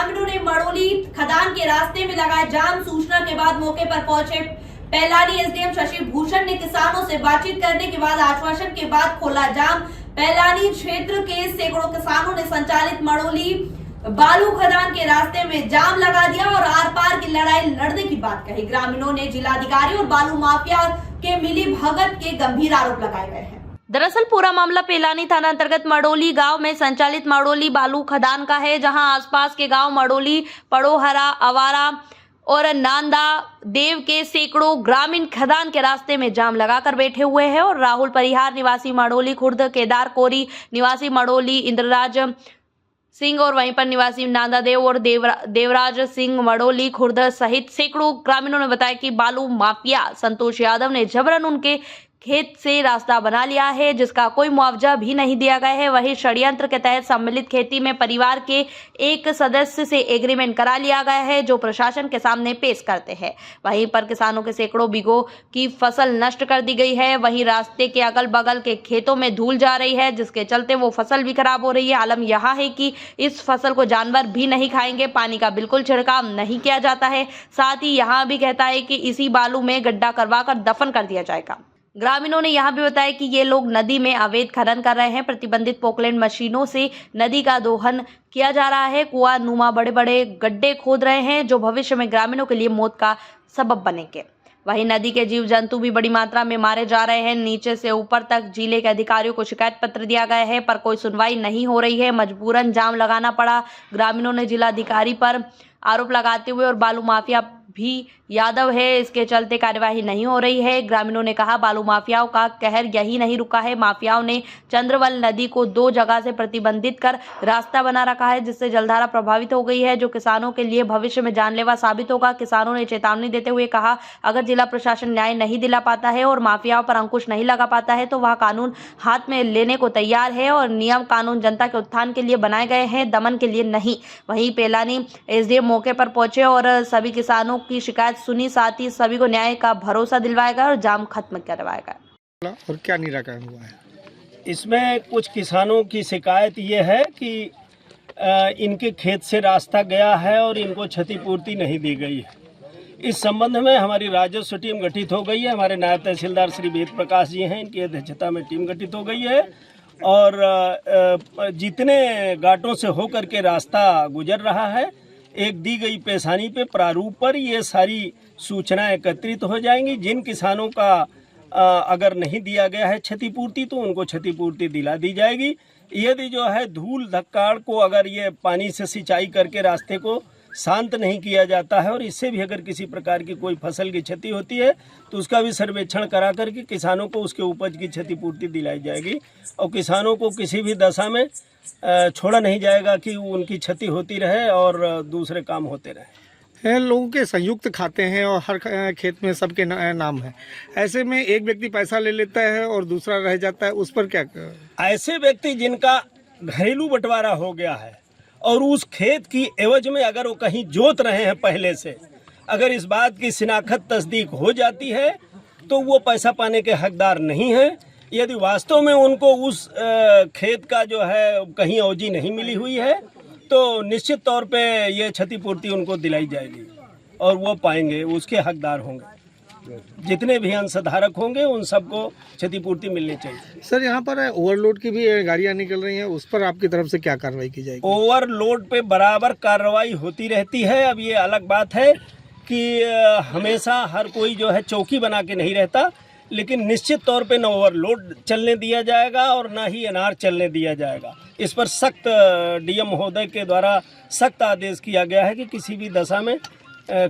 ग्रामीणों ने मड़ोली खदान के रास्ते में लगाए जाम। सूचना के बाद मौके पर पहुंचे पैलानी एसडीएम शशि भूषण ने किसानों से बातचीत करने के बाद आश्वासन के बाद खोला जाम। पैलानी क्षेत्र के सैकड़ों किसानों ने संचालित मड़ोली बालू खदान के रास्ते में जाम लगा दिया और आर पार की लड़ाई लड़ने की बात कही। ग्रामीणों ने जिलाधिकारी और बालू माफिया के मिली भगत के गंभीर आरोप लगाए गए हैं। दरअसल पूरा मामला पैलानी थाना अंतर्गत मड़ोली गांव में संचालित मड़ोली बालू खदान का है, जहां आसपास के गांव मड़ोली, पड़ोहरा, अवारा और नांदा देव के सैकड़ों ग्रामीण खदान के रास्ते में जाम लगाकर बैठे हुए हैं और राहुल परिहार निवासी मड़ोली खुर्द, केदार कोरी निवासी मड़ोली, इंद्रराज सिंह और वहीं पर निवासी नांदा देव और देवराज सिंह मड़ोली खुर्द सहित सैकड़ों ग्रामीणों ने बताया कि बालू माफिया संतोष यादव ने जबरन उनके खेत से रास्ता बना लिया है, जिसका कोई मुआवजा भी नहीं दिया गया है। वहीं षड्यंत्र के तहत सम्मिलित खेती में परिवार के एक सदस्य से एग्रीमेंट करा लिया गया है, जो प्रशासन के सामने पेश करते हैं। वहीं पर किसानों के सैकड़ों बीघों की फसल नष्ट कर दी गई है। वहीं रास्ते के अगल बगल के खेतों में धूल जा रही है, जिसके चलते वो फसल भी खराब हो रही है। आलम यह है कि इस फसल को जानवर भी नहीं खाएंगे, पानी का बिल्कुल छिड़काव नहीं किया जाता है। साथ ही यहाँ भी कहता है कि इसी बालू में गड्ढा करवा कर दफन कर दिया जाएगा। ग्रामीणों ने यहां भी बताया कि ये लोग नदी में अवैध खनन कर रहे हैं। प्रतिबंधित पोकलैंड मशीनों से नदी का दोहन किया जा रहा है। कुआं नुमा बड़े बड़े गड्ढे खोद रहे हैं, जो भविष्य में ग्रामीणों के लिए मौत का सबब बनेंगे। वहीं नदी के जीव जंतु भी बड़ी मात्रा में मारे जा रहे हैं। नीचे से ऊपर तक जिले के अधिकारियों को शिकायत पत्र दिया गया है, पर कोई सुनवाई नहीं हो रही है। मजबूरन जाम लगाना पड़ा। ग्रामीणों ने जिलाधिकारी पर आरोप लगाते हुए और बालू माफिया भी यादव है, इसके चलते कार्यवाही नहीं हो रही है। ग्रामीणों ने कहा बालू माफियाओं का कहर यही नहीं रुका है। माफियाओं ने चंद्रवल नदी को 2 जगह से प्रतिबंधित कर रास्ता बना रखा है, जिससे जलधारा प्रभावित हो गई है, जो किसानों के लिए भविष्य में जानलेवा साबित होगा। किसानों ने चेतावनी देते हुए कहा, अगर जिला प्रशासन न्याय नहीं दिला पाता है और माफियाओं पर अंकुश नहीं लगा पाता है, तो वह कानून हाथ में लेने को तैयार है और नियम कानून जनता के उत्थान के लिए बनाए गए हैं, दमन के लिए नहीं। वहीं पैलानी एसडीएम मौके पर पहुंचे और सभी किसानों की शिकायत सुनी, साथ ही सभी को न्याय का भरोसा दिलवाएगा और जाम खत्म करवाएगा। और क्या निराकरण हुआ है? इसमें कुछ किसानों की शिकायत ये है कि इनके खेत से रास्ता गया है और इनको क्षतिपूर्ति नहीं दी गई है। इस संबंध में हमारी राजस्व टीम गठित हो गई है। हमारे नायब तहसीलदार श्री वेद प्रकाश जी हैं, इनकी अध्यक्षता में टीम गठित हो गई है और जितने घाटों से होकर के रास्ता गुजर रहा है, एक दी गई पेशानी पे प्रारूप पर ये सारी सूचनाएं एकत्रित हो जाएंगी। जिन किसानों का अगर नहीं दिया गया है क्षतिपूर्ति, तो उनको क्षतिपूर्ति दिला दी जाएगी। यदि जो है धूल धक्काड़ को अगर ये पानी से सिंचाई करके रास्ते को शांत नहीं किया जाता है और इससे भी अगर किसी प्रकार की कोई फसल की क्षति होती है, तो उसका भी सर्वेक्षण करा करके किसानों को उसके उपज की क्षतिपूर्ति दिलाई जाएगी और किसानों को किसी भी दशा में छोड़ा नहीं जाएगा कि उनकी क्षति होती रहे और दूसरे काम होते रहे। लोगों के संयुक्त खाते हैं और हर खेत में सबके नाम है। ऐसे में एक व्यक्ति पैसा ले लेता है और दूसरा रह जाता है, उस पर क्या? ऐसे व्यक्ति जिनका घरेलू बंटवारा हो गया है और उस खेत की एवज में अगर वो कहीं जोत रहे हैं पहले से, अगर इस बात की शिनाख्त तस्दीक हो जाती है, तो वो पैसा पाने के हकदार नहीं है। यदि वास्तव में उनको उस खेत का जो है कहीं अवजी नहीं मिली हुई है, तो निश्चित तौर पे ये क्षतिपूर्ति उनको दिलाई जाएगी और वो पाएंगे, उसके हकदार होंगे। जितने भी अंशधारक होंगे उन सबको क्षतिपूर्ति मिलनी चाहिए। सर, यहाँ पर ओवरलोड की भी गाड़ियाँ निकल रही हैं, उस पर आपकी तरफ से क्या कार्रवाई की जाएगी? ओवरलोड पे बराबर कार्रवाई होती रहती है। अब ये अलग बात है कि हमेशा हर कोई जो है चौकी बना के नहीं रहता, लेकिन निश्चित तौर पे न ओवरलोड चलने दिया जाएगा और न ही अनार चलने दिया जाएगा। इस पर सख्त डीएम महोदय के द्वारा सख्त आदेश किया गया है कि किसी भी दशा में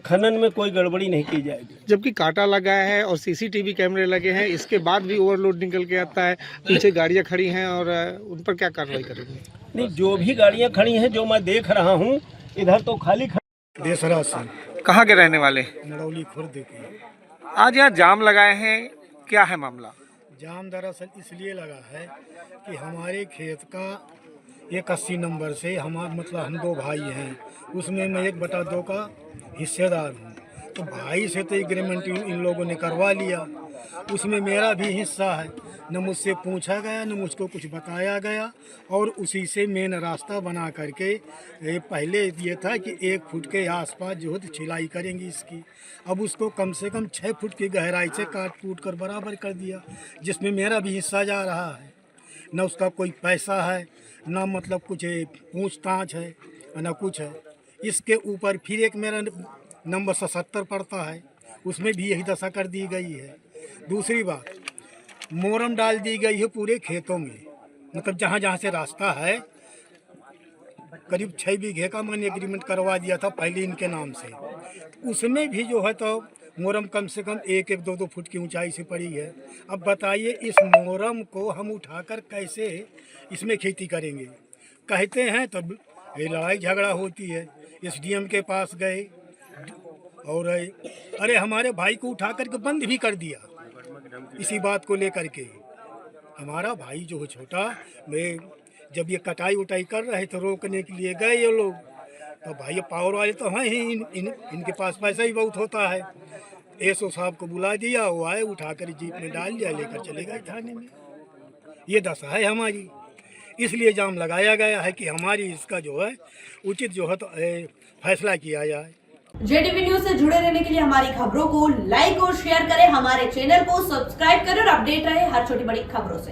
खनन में कोई गड़बड़ी नहीं की जाएगी। जबकि कांटा लगा है और सीसीटीवी कैमरे लगे हैं, इसके बाद भी ओवरलोड निकल के आता है, पीछे गाड़ियां खड़ी हैं और उन पर क्या कार्रवाई करेंगे? नहीं, जो भी गाड़ियां खड़ी हैं, जो मैं देख रहा हूं, इधर तो खाली देसराज से। कहाँ के रहने वाले? मड़ौली खुर्द के। आज यहाँ जाम लगाए हैं, क्या है मामला? जाम दरअसल इसलिए लगा है कि हमारे खेत का 81 नंबर से हम 2 भाई हैं, उसमें मैं 1/2 का हिस्सेदार हूँ। तो भाई से तो एग्रीमेंट इन लोगों ने करवा लिया उसमें मेरा भी हिस्सा है। न मुझसे पूछा गया, न मुझको कुछ बताया गया, और उसी से मेन रास्ता बना करके पहले ये था कि 1 फुट के आसपास जो है तो छिलाई करेंगी इसकी। अब उसको कम से कम 6 फुट की गहराई से काट कूट कर बराबर कर दिया, जिसमें मेरा भी हिस्सा जा रहा है। न उसका कोई पैसा है, न मतलब कुछ पूछताछ है, न कुछ है। इसके ऊपर फिर एक मेरा नंबर 77 पड़ता है, उसमें भी यही दशा कर दी गई है। दूसरी बात, मोरम डाल दी गई है पूरे खेतों में, मतलब जहाँ जहाँ से रास्ता है। करीब 6 बीघे का मैंने एग्रीमेंट करवा दिया था पहले इनके नाम से। उसमें भी जो है तो मोरम कम से कम 1-1, 2-2 फुट की ऊंचाई से पड़ी है। अब बताइए इस मोरम को हम उठाकर कैसे इसमें खेती करेंगे? कहते हैं तब ये लड़ाई झगड़ा होती है। एसडीएम के पास गए और अरे हमारे भाई को उठा करके बंद भी कर दिया इसी बात को लेकर के। हमारा भाई जो है छोटा, मैं जब ये कटाई उटाई कर रहे थे रोकने के लिए गए ये लोग, तो भाई ये पावर वाले तो हैं ही, इनके पास पैसा ही बहुत होता है। एसओ साहब को बुला दिया, वो आए, उठाकर जीप में डाल दिया, लेकर चले गए थाने में। ये दशा है हमारी, इसलिए जाम लगाया गया है कि हमारी इसका जो है उचित जो है तो फैसला किया जाए। जेडीवी न्यूज से जुड़े रहने के लिए हमारी खबरों को लाइक और शेयर करें, हमारे चैनल को सब्सक्राइब करें और अपडेट रहे हर छोटी बड़ी खबरों से।